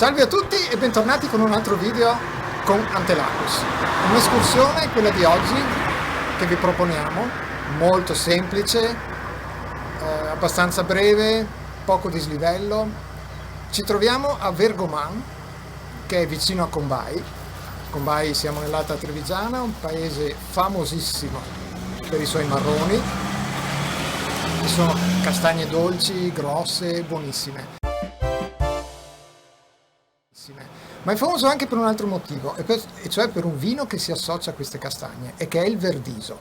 Salve a tutti e bentornati con un altro video con Antelacus. Un'escursione, quella di oggi, che vi proponiamo, molto semplice, abbastanza breve, poco dislivello. Ci troviamo a Vergoman, che è vicino a Combai. Combai, siamo nell'Alta Trevigiana, un paese famosissimo per i suoi marroni, che sono castagne dolci, grosse, buonissime. Ma è famoso anche per un altro motivo, e cioè per un vino che si associa a queste castagne, e che è il Verdiso.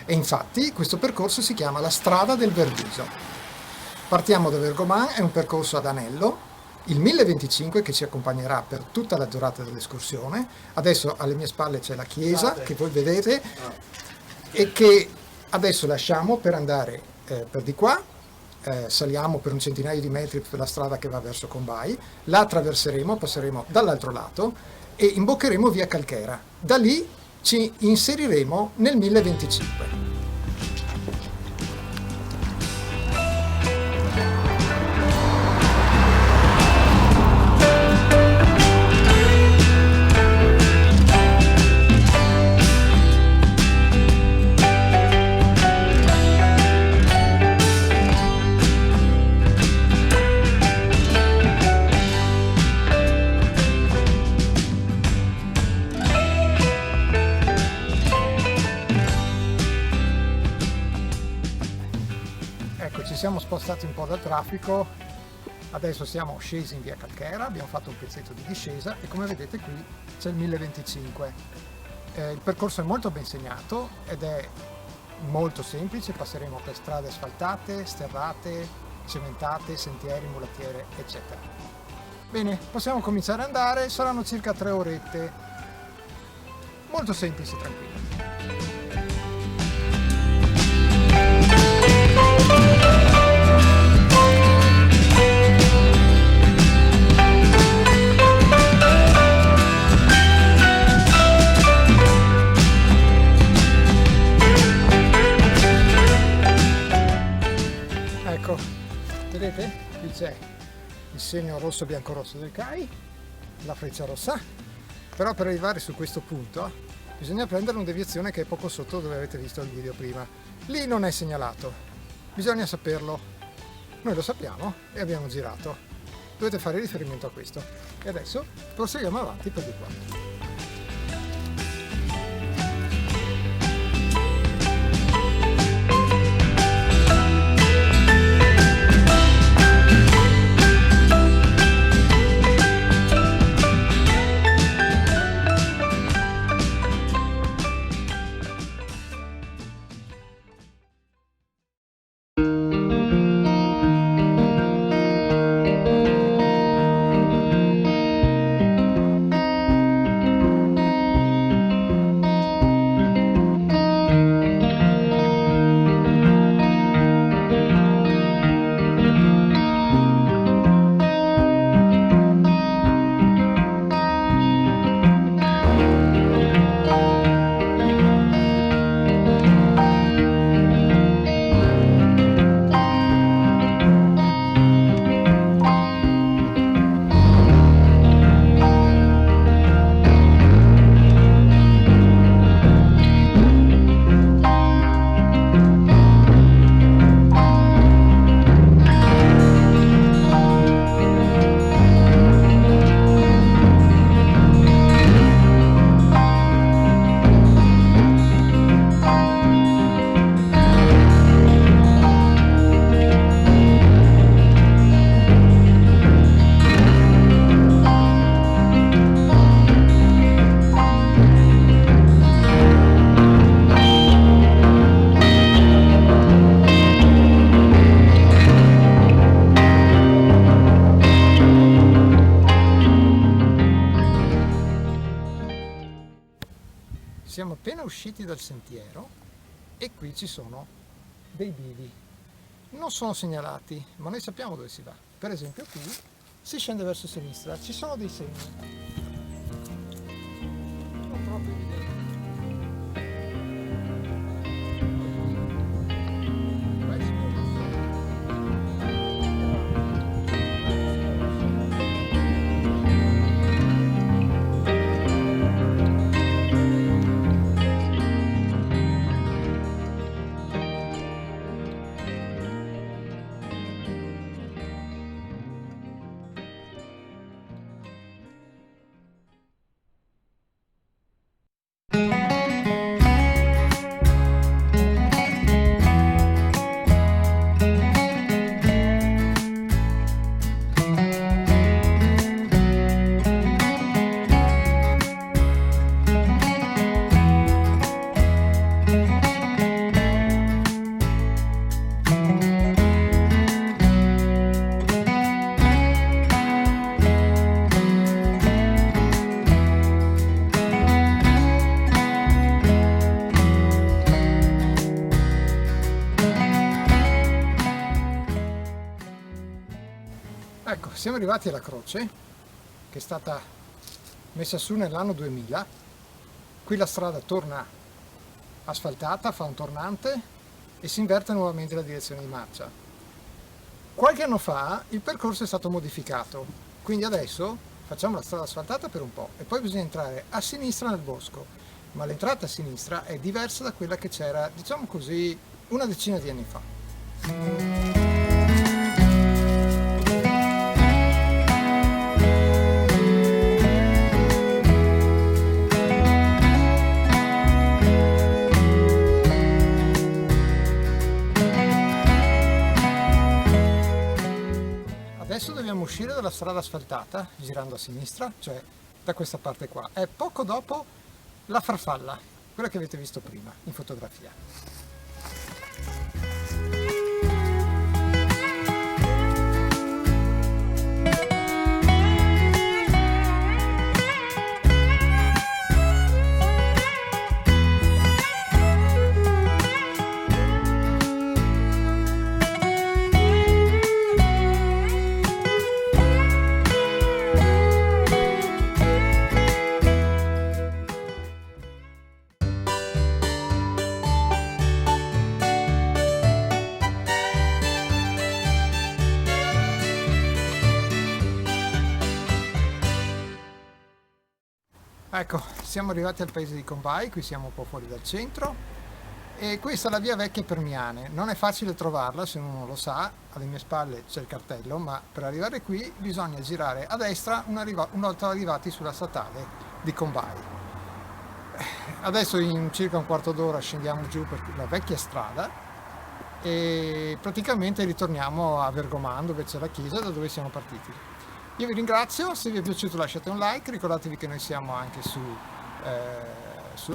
E infatti questo percorso si chiama la strada del Verdiso. Partiamo da Vergoman, è un percorso ad anello, il 1025 che ci accompagnerà per tutta la durata dell'escursione. Adesso alle mie spalle c'è la chiesa che voi vedete e che adesso lasciamo per andare per di qua. Saliamo per un centinaio di metri per la strada che va verso Combai, la attraverseremo, passeremo dall'altro lato e imboccheremo via Calchera. Da lì ci inseriremo nel 1025. Ecco, ci siamo spostati un po' dal traffico, adesso siamo scesi in via Calchera, abbiamo fatto un pezzetto di discesa e come vedete qui c'è il 1025. Il percorso è molto ben segnato ed è molto semplice, passeremo per strade asfaltate, sterrate, cementate, sentieri, mulattiere, eccetera. Bene, possiamo cominciare ad andare, saranno circa 3 orette, molto semplici, tranquilli. Ecco, vedete? Qui c'è il segno rosso bianco rosso del CAI, la freccia rossa, però per arrivare su questo punto bisogna prendere una deviazione che è poco sotto dove avete visto il video prima. Lì non è segnalato, bisogna saperlo, noi lo sappiamo e abbiamo girato, dovete fare riferimento a questo. E adesso proseguiamo avanti per di qua. Siamo appena usciti dal sentiero e qui ci sono dei bivi. Non sono segnalati, ma noi sappiamo dove si va. Per esempio qui si scende verso sinistra, ci sono dei segni. Non proprio evidenti. Ecco, siamo arrivati alla croce, che è stata messa su nell'anno 2000. Qui la strada torna asfaltata, fa un tornante e si inverte nuovamente la direzione di marcia. Qualche anno fa il percorso è stato modificato, quindi adesso facciamo la strada asfaltata per un po' e poi bisogna entrare a sinistra nel bosco, ma l'entrata a sinistra è diversa da quella che c'era, diciamo così, una decina di anni fa. Adesso dobbiamo uscire dalla strada asfaltata, girando a sinistra, cioè da questa parte qua. È poco dopo la farfalla, quella che avete visto prima in fotografia. Ecco, siamo arrivati al paese di Combay, qui siamo un po' fuori dal centro e questa è la via vecchia Permiane. Non è facile trovarla se uno non lo sa, alle mie spalle c'è il cartello, ma per arrivare qui bisogna girare a destra una volta arrivati sulla statale di Combay. Adesso in circa un quarto d'ora scendiamo giù per la vecchia strada e praticamente ritorniamo a Vergoman, dove c'è la chiesa da dove siamo partiti. Io vi ringrazio, se vi è piaciuto lasciate un like, ricordatevi che noi siamo anche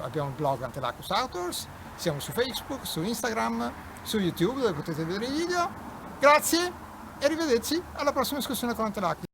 abbiamo il blog Antelacus Outdoors, siamo su Facebook, su Instagram, su YouTube dove potete vedere i video. Grazie e arrivederci alla prossima escursione con Antelacus.